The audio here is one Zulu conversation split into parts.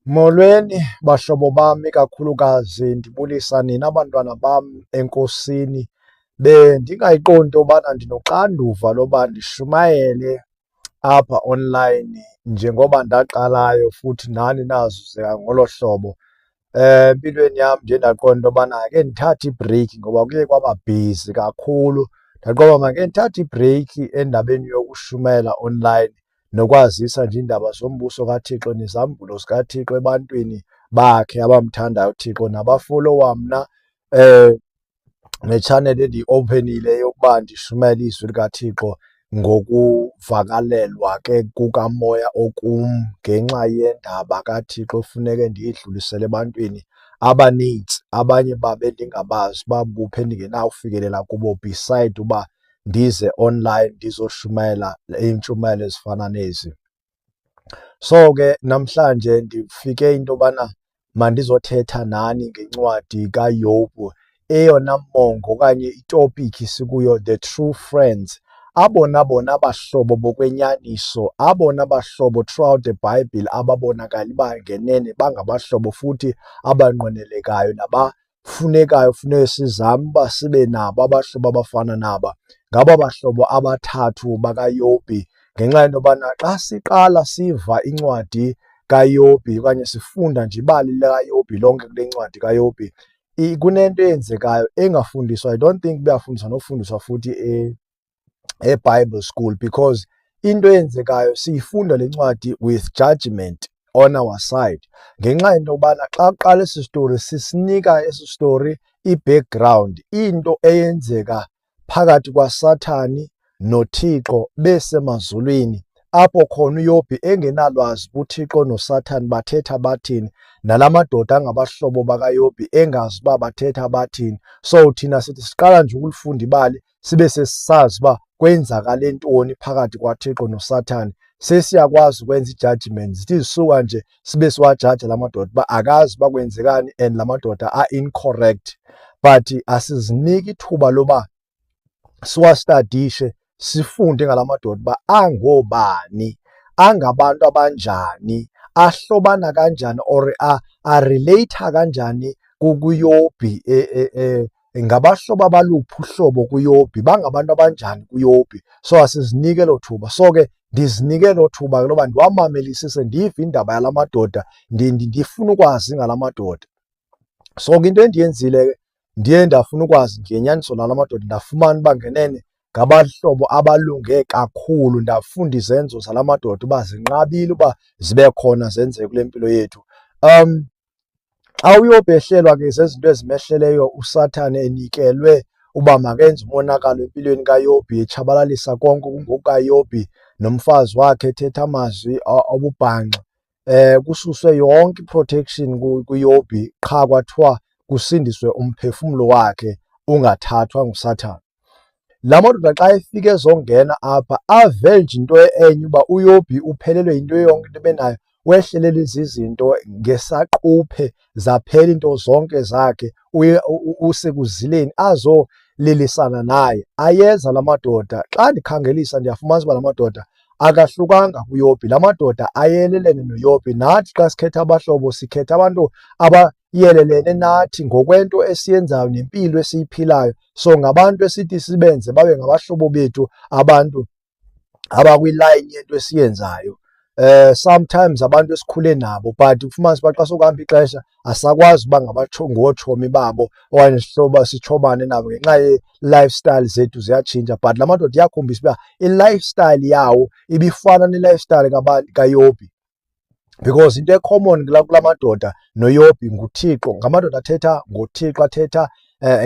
Molweni bahlobo bami kakhulukazi, ndibulisa nina abantwana bam enkosini. Bendingayiqondi intobana ndinoxanduva loba ndishumayele apha online njengoba ndaqalayo futhi nani nazuzeka ngolo hlobo. Empilweni yam ndiye ndaqonda intobana ake ndithathe ibhreyikhi ngoba kuye kwaba bhizi kakhulu. Ndaqonda makhe ndithathe ibhreyikhi endabeni yokushumayela online nokwazisa nje iindaba zombuso kaThixo nezambulo zikaThixo ebantwini bakhe abamthandayo uThixo nabafolowa mna netshaneli endiyi-openileyo yokuba ndishumayele izwi likaThixo ngokuvakalelwa ke kukamoya okum ngenxa yendaba kaThixo efuneke ndiyidlulisele ebantwini abanintsi. Abanye babe ndingabazi uba buphi endingenawufikelela kubo beside uba ndize online ndizoshumayela iintshumayelo ezifana nezi. So ke namhlanje ndifike into yobana mandizothetha nani ngencwadi kaYobhu, eyona mongo okanye itopiki sikuyo, the true friends. Abona bahlobo bokwenyaniso, abona bahlobo throughout the Bible ababonakala uba ngenene bangabahlobo futhi abanqwenelekayo nabafunekayo, funeke sizame uba sibe nabo abahlobo abafana naba. Ngaba bahlobo abathathu bakaYobhi, ngenxa yento yobana xa siqala siva incwadi kaYobhi okanye sifunda nje ibali likaYobhi lonke kule ncwadi kaYobhi, kunento eyenzekayo engafundiswa. I don't think buyafundiswa nofundiswa futhi e-Bible school, because into eyenzekayo siyifunda le ncwadi with judgment on our side. Ngenxa yento yobana xa kuqala esi story sisinika esi story i-background, into eyenzeka phakathi kwaSathani noThixo besemazulwini, apho khona uYobhi engenalwazi uThixo noSathani bathetha bathini, nala madoda angabahlobo bakaYobhi engazi uba bathetha bathini. So thina sithi siqala nje ukulifunda ibali sibe sesisazi uba kwenzakale ntoni phakathi kwaThixo noSathani, sesiyakwazi ukwenza i-judgment. Zithi zisuka nje sibe siwajaja la madoda uba akazi uba kwenzekani and la madoda are-incorrect. But asiziniki ithuba loba siwastadishe, sifunde ngala madoda uba angobani, angabantu abanjani, ahlobana kanjani or areleyitha kanjani kuYobhi, ngabahlobo abaluphi uhlobo kuYobhi, bangabantu abanjani kuYobhi. So asizinike elo thuba. So ke ndizinike elo thuba loba ndiwamamelisise, ndive indaba yala madoda, ndifuna ukwazi ngala madoda. So ke into endiyenzile ke, ndiye ndafuna ukwazi ngenyaniso lala madoda, ndafumana uba ngenene ngabahlobo abalunge kakhulu. Ndafunda izenzo zala madoda uba zinqabile uba zibe khona zenzeke kule mpilo yethu. Xa uYobhi ehlelwa ke zezinto ezimehleleyo, uSathane enikelwe uba makenze umonakalo empilweni kaYobhi, etshabalalisa konke kungokukaYobhi nomfazi wakhe, ethetha amazwi obubhanxa, kususwe yonke i-protection kuYobhi, qha kwathiwa kusindiswe umphefumlo wakhe ungathathwa nguSathane. La madoda xa efika ezongena apha, ave nje into enye uba uYobhi uphelelwe yinto yonke into ebenayo, wehlelelwe zizinto ngesaquphe, zaphela into zonke zakhe, usekuzileni azolilisana naye. Ayeza la madoda, xa ndikhangelisa ndiyafumanisa uba la madoda akahlukanga kuYobhi. La madoda ayelelene noYobhi. Nathi xa sikhetha abahlobo sikhetha abantu abayelelene nathi ngokwento esiyenzayo nempilo esiyiphilayo. So ngabantu esithi sibenze babe ngabahlobo bethu, abantu abakwilayini yento esiyenzayo. Sometimes abantu esikhule nabo, but ufumanise uba xa sokuhamba ixesha asakwazi uba ngootshomi babo okanye sitshomane nabo ngenxa ye-lifestyle zethu ziyatshintsha. But la madoda iyakhombisa uba i-lifestyle yawo ibifana ne-lifestyle kaYobhi, because into ecommon kula madoda noYobhi nguThixo. Ngamadoda athetha ngoThixo, athetha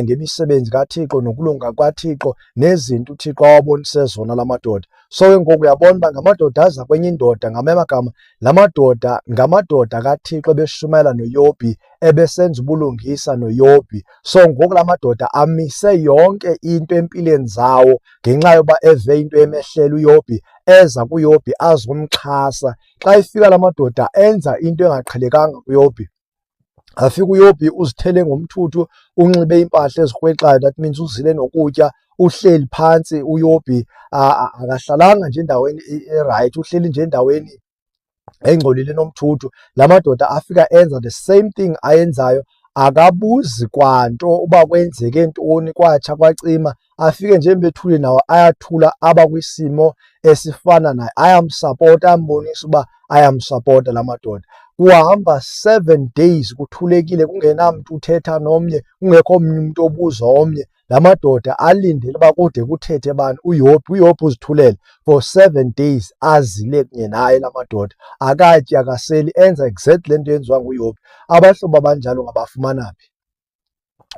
ngemisebenzi kaThixo nokulunga kwaThixo nezinto uThixo awabonise zona la madoda. So ke ngoku uyabona uba ngamadoda aza kwenye indoda, ngamanye amagama la madoda ngamadoda kaThixo ebeshumayela noYobhi, ebesenza ubulungisa noYobhi. So ngoku la madoda amise yonke into empilweni zawo ngenxa yoba eve into emehlela uYobhi, eza kuYobhi azomxhasa. Xa ifika la madoda enza into engaqhelekanga kuYobhi. Afika uYobhi uzithele ngomthuthu, unxibe impahla ezikrwexayo, that means uzile nokutya, uhleli phantsi uYobhi, akahlalanga nje endaweni erayithi, uhleli nje endaweni engcolile nomthuthu. La madoda afika enza the same thing ayenzayo, akabuzi kwanto uba kwenzeke ntoni, kwatsha kwacima, afike nje bethule nawo ayathula, aba kwisimo esifana naye, ayamsapota, ayambonisa uba ayamsapota la madoda. Kuhamba 7 days kuthulekile, kungenamntu uthetha nomnye, kungekho omnye umuntu obuza omnye. La madoda alindele uba kude kuthethe bani, uYobi uzithulele for 7 days, azile kunye naye la madoda, akatyi akaseli, enza exactly le nto yenziwa nguYobi. Abahlobo abanjalo ungabafumana phi?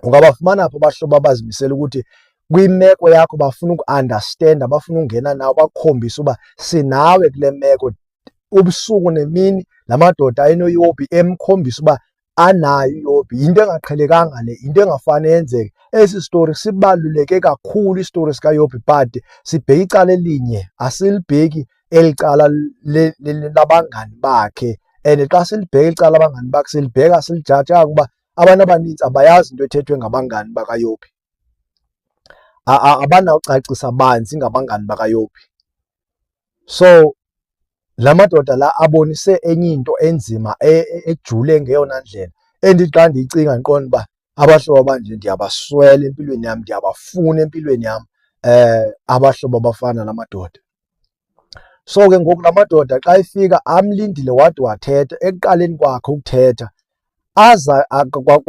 Ungabafumana phi abahlobo abazimisela ukuthi kwimeko yakho bafuna uku-understanda, bafuna ukungena nawe, bakukhombise uba sinawe kule meko ubusuku nemini. La madoda ayinoYobi, emkhombisa uba anayo uYobi, yinto engaqhelekanga le, yinto engafane yenzeke. Esi story sibaluleke kakhulu, isitory sikaYobi, but sibheke icala elinye, asilibheki eli cala labangani bakhe. And xa silibheka icala labangani bakhe, silibheka silijaja kangokuba abantu abaninzi abayazi into ethethwe ngabangani bakaYobi, abanawucacisa banzi ngabangani bakaYobi. So la madoda la abonise enye into enzima ejule ngeyona ndlela, endithi xa ndiyicinga ndiqonda uba abahlobo abanje ndiyabaswela empilweni yam, ndiyabafuna empilweni yam abahlobo abafana nala madoda. So ke ngoku la madoda xa efika amlindile wade wathetha, ekuqaleni kwakhe ukuthetha aza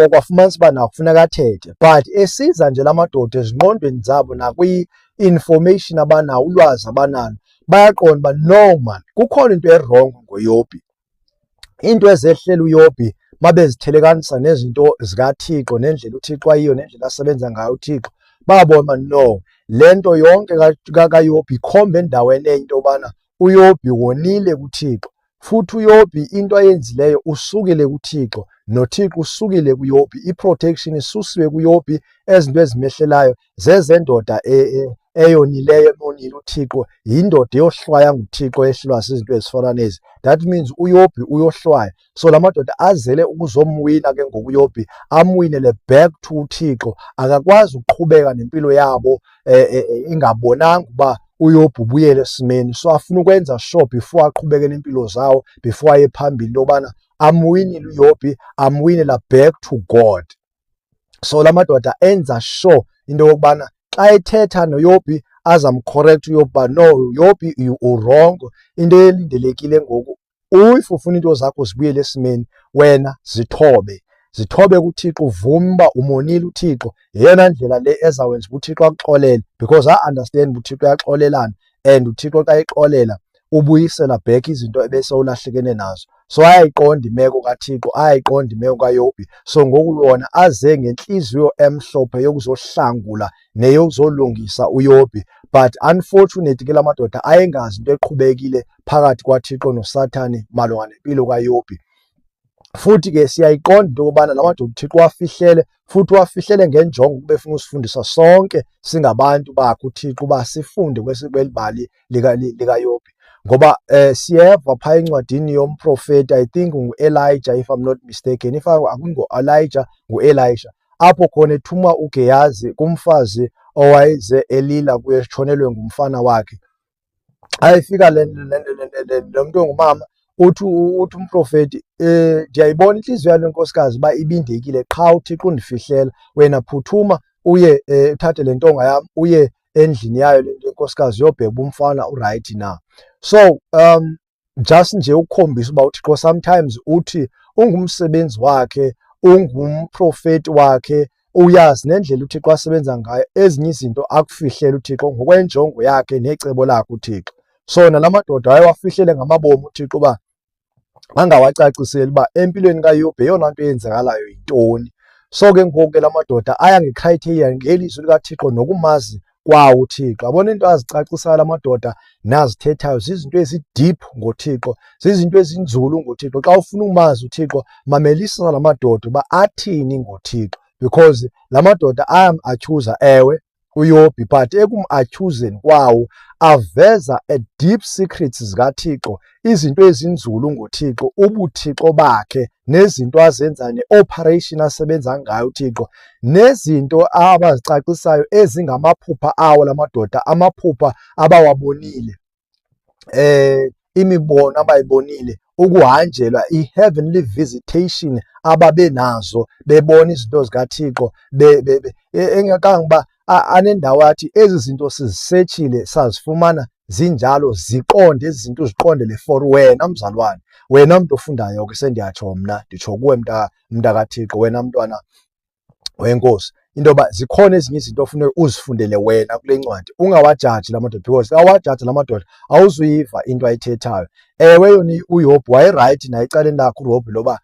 kwafumanisa uba nawo kufuneka athethe, but esiza nje la madoda ezingqondweni zabo nakwi-information abanawo, ulwazi abanalo, bayaqonda uba no man, kukhona into erongo ngoYobi. Into ezehlela uYobi mabezithelekanisa nezinto zikaThixo, nendlela uThixo ayiyo, nendlela asebenza ngayo uThixo, babona uba no, le nto yonke kaYobi ikhomba endaweni enye into yobana uYobi wonile kuThixo, futhi uYobi into ayenzileyo usukile kuThixo, noThixo usukile kuYobi. I-protection isusiwe kuYobi, ezinto ezimehlelayo zezendoda eyonileyo, emonile uThixo, yindoda eyohlwaya nguThixo, ehlelwa zizinto ezifana nezi. That means uYobi uyohlwaya. So la madoda azele ukuzomwina ke ngoku uYobi, amwinele back to uThixo. Akakwazi ukuqhubeka nempilo yabo ingabonanga uba uYobi ubuyele esimeni. So afuna ukwenza sure before aqhubeke nempilo zawo, before aye phambili, into yobana amwinile uYobi, amwinela back to God. So la madoda enza sure into yokubana xa ethetha noYobi azamcorrect uYobi uba no, Yobi urongo. Into elindelekile ngoku, if ufuna into zakho zibuyele esimeni, wena zithobe kuThixo, uvume uba umonile uThixo. Yeyona ndlela le ezawenza uba uThixo akuxolele, because I-understand uba uThixo uyaxolelana, and uThixo xa exolela ubuyisela back izinto ebese ulahlekene nazo. So ayayiqonda imeko kaThixo, ayayiqonda imeko kaYobi. So ngoku yona aze ngenhliziyo emhlophe yokuzohlangula neyokuzolungisa uYobi. But unfortunately ke la madoda ayengazi into eqhubekile phakathi kwaThixo noSathane malunga nempilo kaYobi. Futhi ke siyayiqonda into yokubana la madoda uThixo wafihlele, futhi wafihlele ngenjongo ukuba efuna usifundisa sonke singabantu bakhe uThixo uba sifunde kweli bali likaYobi. Ngoba siyeva phaa encwadini yomprofeti, I think ngu-Elijah if I'm not mistaken, if akungo-Elijah ngu-Elisha, apho khona ethuma uGehazi kumfazi owayeze elila kuye, etshonelwe ngumfana wakhe. Ayefika lo mntu ongumama uthi umprofeti, ndiyayibona inhliziyo yale nkosikazi uba ibindekile, qha uThixo undifihlela, wena phuthuma uye uthathe le ntonga yam uye endlini yayo le nto yenkosikazi uyobheka uba umfana urayithi na. So just nje ukukhombisa uba uThixo sometimes uthi ungumsebenzi wakhe, ungumprofeti wakhe, uyazi nendlela uThixo asebenza ngayo, ezinye izinto akufihlela uThixo ngokwenjongo yakhe necebo lakhe uThixo. So nala madoda wayewafihlele ngamabomu uThixo uba angawacaciseli uba empilweni kaYobi eyona nto eyenzakalayo yintoni. So ke ngoku ke la madoda aya ngecriteria ngelizwi likaThixo nokumazi kwawo uThixo. Yabona into azicacisayo la madoda nazithethayo zizinto ezideep ngoThixo, zizinto ezinzulu ngoThixo. Xa ufuna ukumazi uThixo, mamelisa la madoda uba athini ngoThixo, because la madoda ayam-accuser ewe uYobi, but ekum-accuseni kwawo aveza a deep secrets zikaThixo, izinto ezinzulu ngoThixo, ubuThixo bakhe, nezinto azenza, ne-operation asebenza ngayo uThixo, nezinto abazicacisayo ezingamaphupha awo la madoda, amaphupha abawabonile, imibono abayibonile ukuhanjelwa i-heavenly visitation ababenazo bebona izinto zikaThixo engakangoba anendawo athi ezi zinto sizisetshile sazifumana zinjalo ziqonde ezi zinto uziqondele for wena mzalwane, wena mntu ofundayo ke sendiyatsho mna nditsho kuwe mntakaThixo, wena mntwana wenkosi, into yoba zikhona ezinye izinto ofuneka uzifundele wena kule ncwadi, ungawajaji la madoda because awajaji la madoda awuzuyiva into ayithethayo. Ewe yona uYobhi wayerayithi naye ecaleni lakhe uYobhi loba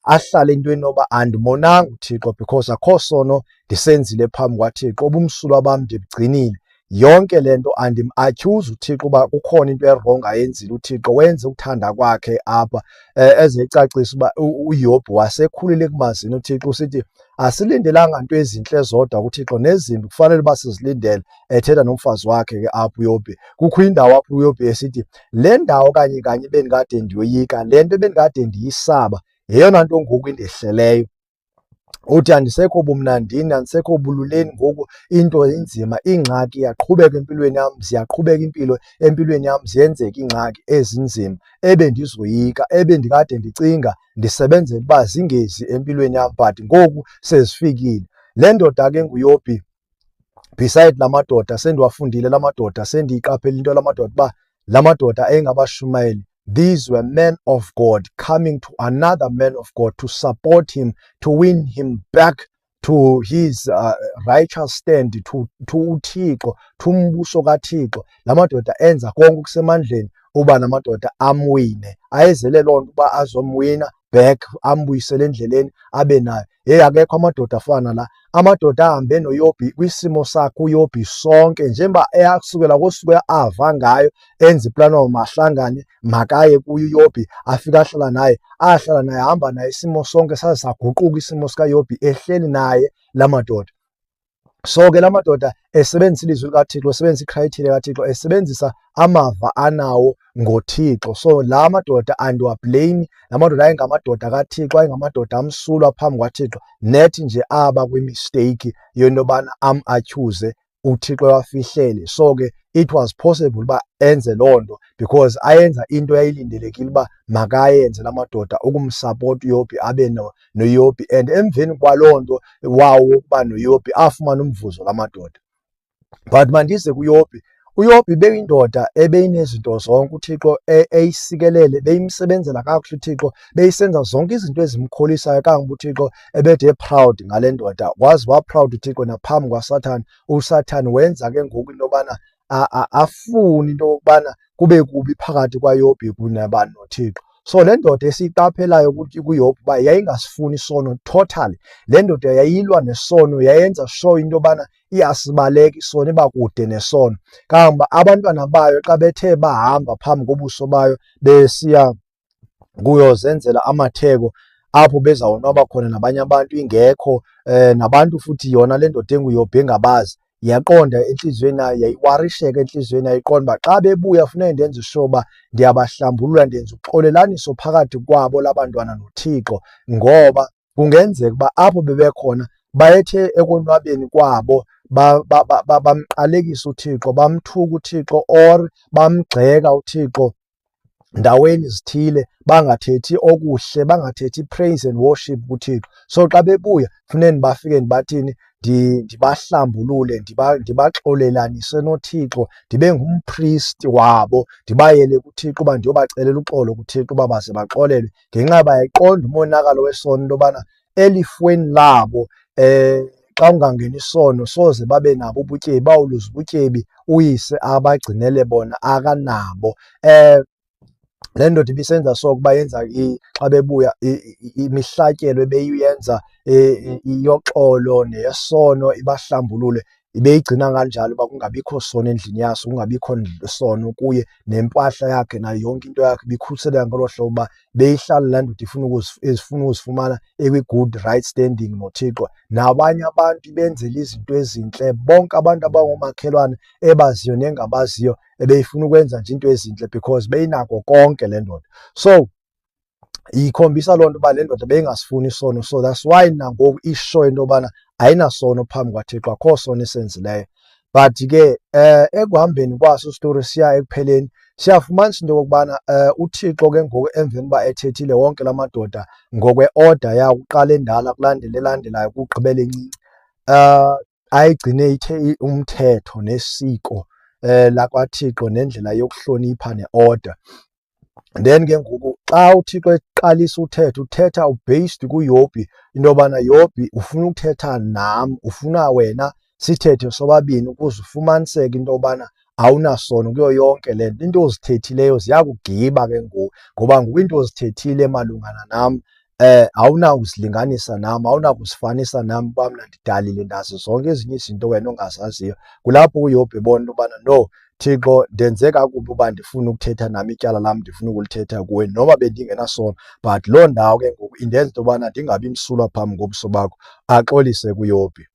ahlale entweni yoba andimonanga uThixo because akho sono ndisenzile phambi kwaThixo, ubumsulwa bam ndibugcinile, yonke le nto andim-atyhuzi uThixo uba kukhona into erong ayenzile uThixo, wenze uthanda kwakhe apha. Eze ecacisa uba uYobhi wasekhulile ekumazini uThixo, usithi asilindelanga nto ezintle zodwa kuThixo, nezimbi kufanele uba sizilindele. Ethetha nomfazi wakhe ke apho uYobhi, kukho indawo apho uYobhi esithi le ndawo kanye kanye bendikade ndiyoyika, le nto bendikade ndiyisaba yeyona nto ngoku indehleleyo. Uthi andisekho bumnandini, andisekho bululeni ngoku, into inzima, ingxaki iyaqhubeka empilweni yam, ziyaqhubeka empilweni yam, ziyenzeka iingxaki ezinzima ebendizoyika, ebendikade ndicinga ndisebenzela uba zingezi empilweni yam, but ngoku sezifikile. Le ndoda ke nguYobhi, beside la madoda sendiwafundile, la madoda sendiyiqaphele into la madoda uba la madoda ayengabashumayeli. These were men of God coming to another man of God to support him, to win him back to his righteous stand, to uThixo, to umbuso kaThixo. La madoda enza konke okusemandleni uba namadoda amwine, ayezele loo nto uba azomwina back, ambuyisele endleleni abe nayo. Akekho amadoda afana la, amadoda ahambe noYobhi kwisimo sakhe uYobhi sonke, njengoba eyasukela kosuku ava ngayo enza iplani woba mahlangane makaye kuye uYobhi, afika ahlala naye, ahamba naye isimo sonke saze saguquka isimo sikaYobhi ehleli naye la madoda. So ke la madoda esebenzisa ilizwi likaThixo, esebenzisa icriteria kaThixo, esebenzisa amava anawo ngoThixo. So la madoda andiwablame, la madoda ayengamadoda kaThixo, ayengamadoda amsulwa phambi kwaThixo, nethi nje aba kwimisteyikhi yento yobana am-atyhuze uThixo ewafihlele. So ke it was possible uba enze loo nto because ayenza into yayilindelekile uba makayenze la madoda ukumsapota uYobhi, abe noYobhi, and emveni kwaloo nto wawo wokuba noYobhi afumana umvuzo la madoda. But mandize kuYobhi, uYobhi beyindoda ebeyinezinto zonke uThixo eyisikelele, beyimsebenzela kakuhle uThixo, beyisenza zonke izinto ezimkholisayo kangoba uThixo ebede proud ngale ndoda. Wazi wa-proud uThixo naphambi kwaSathane. USathane wenza ke ngoku into yobana afune into yokubana kube kubi phakathi kwaYobhi kunabani noThixo. So le ndoda esiyiqaphelayo kuYobhi uba yayingasifuni isono totally. Le ndoda yayilwa nesono, yayenza sure into yobana iyasibaleka isono, iba kude nesono. Kangoba abantwana bayo xa bethe bahamba phambi kobuso bayo besiya kuyozenzela amatheko apho bezawonwaba khona nabanye abantu ingekho, nabantu futhi yona le ndoda enguYobhi engabazi, yaqonda entliziyweni yayo, yayiwarisheka entliziyweni yayo, iqonda uba xa bebuya funeka ndenze sure uba ndiyabahlambulula, ndenza uxolelaniso phakathi kwabo labantwana noThixo, ngoba kungenzeka uba apho bebekhona bayethe ekonwabeni kwabo bamqalekisa uThixo, bamthuka uThixo, or bamgxeka uThixo ndaweni zithile, bangathethi okuhle, bangathethi praise and worship kuThixo. So xa bebuya funeka ndibafike ndibathini, ndibahlambulule, ndibaxolelanise noThixo, ndibe ngumpristi wabo, ndibayele kuThixo uba ndiyobacelela uxolo kuThixo uba baze baxolelwe, ngenxa yoba yayiqonda umonakalo wesono into yobana elifweni labo xa ungangeni isono soze babe nabo ubutyebi, bawuluza ubutyebi uyise abagcinele bona akanabo. Le ndoda ibisenza so ukuba yenza xa bebuya imihlatyelo ebeyiyenza yoxolo neyesono, ibahlambulule, ibeyigcina kanjalo uba kungabikho sono endlini yaso, kungabikho sono kuye, nempahla yakhe nayo yonke into yakhe ibikhuseleka ngolo hlobo uba beyihlala laa ndoda ifuna uzifumana ekwi-good right standing noThixo. Nabanye abantu ibenzela izinto ezintle, bonke abantu abangoomakhelwane ebaziyo nengabaziyo ebeyifuna ukwenza nje into ezintle because beyinako konke le ndoda. So ikhombisa loo nto uba le ndoda beyingasifuni isono. So that's why nangoku isho into yobana ayinasono phambi kwaThixo, akho sono esenzileyo. But ke ekuhambeni kwaso story siya ekupheleni Siyafumanisa into yokubana uThixo ke ngoku emveni uba ethethile wonke la madoda ngokwe-order yawo, kuqala endala kulandele elandelayo kugqibele encinci, ayigcine ithe umthetho nesiko lakwaThixo nendlela yokuhlonipha ne-order. Then ke ngoku xa uThixo eqalisa uthetha based kuYobhi into yobana Yobhi ufuna ukuthetha nam, ufuna wena sithethe sobabini ukuze ufumaniseke into yobana awunasono kuyo yonke le nto. Into ozithethileyo ziyakugiba ke ngoku, ngoba ngoku into ozithethile malungana nam awunawuzilinganisa nam, awunakuzifanisa nam uba mna ndidalile ndazi zonke ezinye izinto wena ongazaziyo. Kulapho uYobhi ebona into yobana no, Thixo ndenze kakubi uba ndifuna ukuthetha nam ityala lam ndifuna ukulithetha kuwe noba bendingenasono, but loo ndawo ke ngoku indenza into yobana ndingabi msulwa phambi kobuso bakho. Axolise kuYobhi.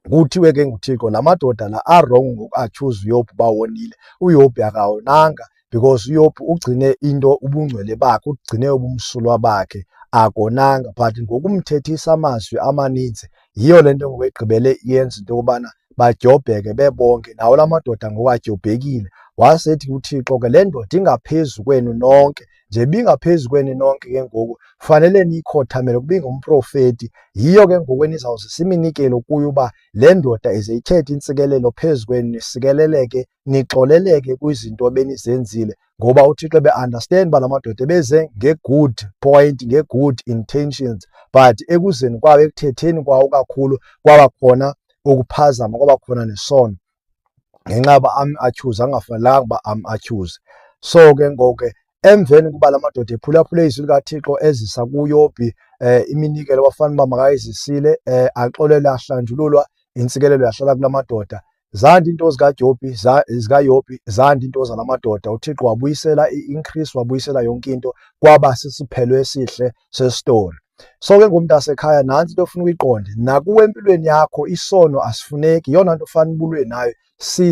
Kuthiwe ke nguThixo la madoda la arongo ngoku atyhuza uYobhi uba wonile. uYobhi akawonanga because uYobhi ugcine ubungcwele bakhe, ugcine ubumsulwa bakhe, akonanga. But ngokumthethisa amazwi amaninzi, yiyo le nto ngoku egqibele yenza into yokubana badyobheke bebonke. Nawo la madoda ngoku adyobhekile, wasethi uThixo ke le ndoda ingaphezu kwenu nonke. Njeba ingaphezu kwenu nonke ke ngoku fanele niyikhothamele kuba ingumprofeti. Yiyo ke ngoku enizawuze siminikele kuyo uba le ndoda ize ithethe intsikelelo phezu kwenu, nisikeleleke, nixoleleke kwizinto benizenzile. Ngoba uThixo ebe-understand uba la madoda ebeze nge-good point, nge-good intentions, but ekuzeni kwawo, ekuthetheni kwawo kakhulu kwaba khona ukuphazama, kwaba khona nesono ngenxa yoba am-atyhuze angafanelanga uba am-atyhuze. So ke ngoku ke emveni kuba la madoda ephulaphule izwi likaThixo ezisa kuYobhi iminikelo wafanele uba makayizisile, axolelwe ahlanjululwa, intsikelelo yahlala kula madoda. Zanda iinto zikaYobhi, zanda iinto zala madoda. uThixo wabuyisela i-increase, wabuyisela yonke into, kwaba sisiphelo esihle sesitori. So ke ngomntasekhaya, nantsi into ofuna uyiqonde, nakuwe empilweni yakho isono asifuneki, yeyona nto ofana uba ulwe nayo.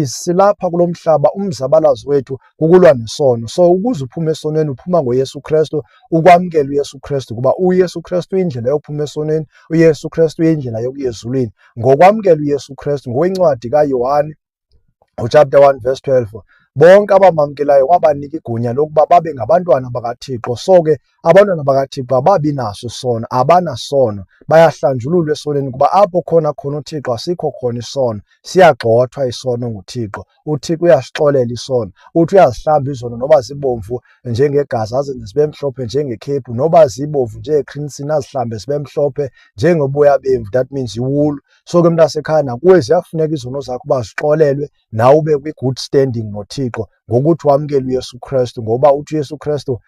Silapha kulo mhlaba, umzabalazo wethu kukulwa nesono. So ukuze uphume esonweni uphuma ngoYesu Kristu, ukwamkela uYesu Kristu, kuba uYesu Kristu uyindlela yokuphuma esonweni, uYesu Kristu uyindlela yokuya ezulwini. Ngokwamkela uYesu Kristu, ngokwencwadi kaYohane chapter 1 verse 12, bonke abamamkelayo wabanika igunya lokuba babe ngabantwana bakaThixo. So ke abantwana bakaThixo ababi naso isono, abanasono, bayahlanjululwa esonweni, kuba apho khona uThixo asikho khona isono. Siyagxothwa isono nguThixo. uThixo uyasixolela isono, uthi uyazihlamba izono noba zibomvu njengegazi azenze zibe mhlophe njengekhephu, noba zibomvu njengecrimson azihlambe zibe mhlophe njengoboya bemvu, that means iwulu. So ke mntasekhaya, nakuwe ziyafuneka izono zakho uba zixolelwe, nawe ube kwi-good standing noThixo ngokuthi wamkele uYesu Kristu, ngoba uthi uYesu Kristu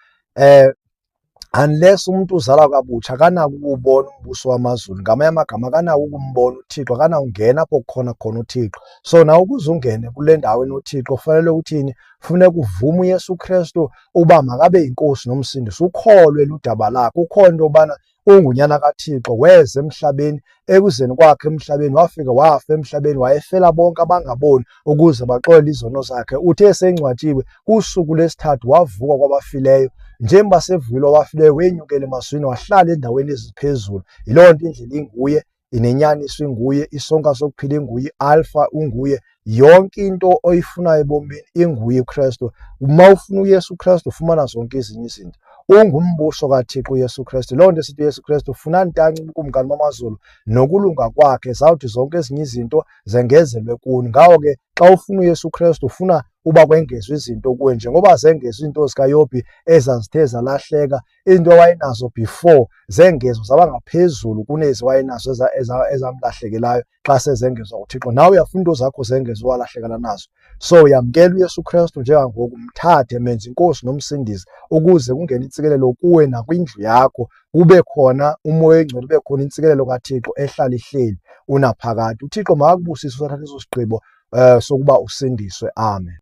unless umntu uzalwa kabutsha akanako ukuwubona umbuso wamazulu. Ngamanye amagama akanako ukumbona uThixo, akanawungena apho kukhona uThixo. So nawe ukuze ungene kule ndawo enoThixo kufanele uthini? Funeka uvume uYesu Kristu uba makabe yinkosi nomsindisi, ukholwe ludaba lakho, ukholwe into yobana ungunyana kaThixo, weza emhlabeni, ekuzeni kwakhe emhlabeni wafika wafa emhlabeni, wayefela bonke abangaboni ukuze baxolele izono zakhe. Uthe esengcwatshiwe kusuku lwesithathu wavuka kwabafileyo. Njengoba sevukile kwabafileyo, wenyukela emazwini, wahlala endaweni eziphezulu. Yiloo nto indlela inguye, inenyaniso inguye, isonka sokuphila inguye, i-alpha unguye, yonke into oyifunayo ebomini inguye uKristu. Uma ufuna uYesu Kristu ufumana zonke ezinye izinto. Ungumbuso kaThixo uYesu Kristu. Loo nto esithi uYesu Kristu ufuna ntanci ukumkani bamazulu nokulunga kwakhe, zawuthi zonke ezinye izinto zengezelwe kuni. Ngawo ke xa ufuna uYesu Kristu ufuna uba kwengezwe izinto kuwe, njengoba zengezwe izinto zikaYobhi ezazithe zalahleka. Izinto awayenazo before zengezwa zaba ngaphezulu kunezi wayenazo ezamlahlekelayo xa sezengezwa nguThixo. Nawe uyafuna into zakho zengezwe walahlekana nazo. So uyamkela uYesu Kristu njengangoku, mthathe menze inkosi nomsindisi, ukuze kungene intsikelelo kuwe nakwindlu yakho, kube khona umoya oyingcwele, kube khona intsikelelo kaThixo ehlala ihleli unaphakade. uThixo makakubusise usathatha eso sigqibo sokuba usindiswe. Amen.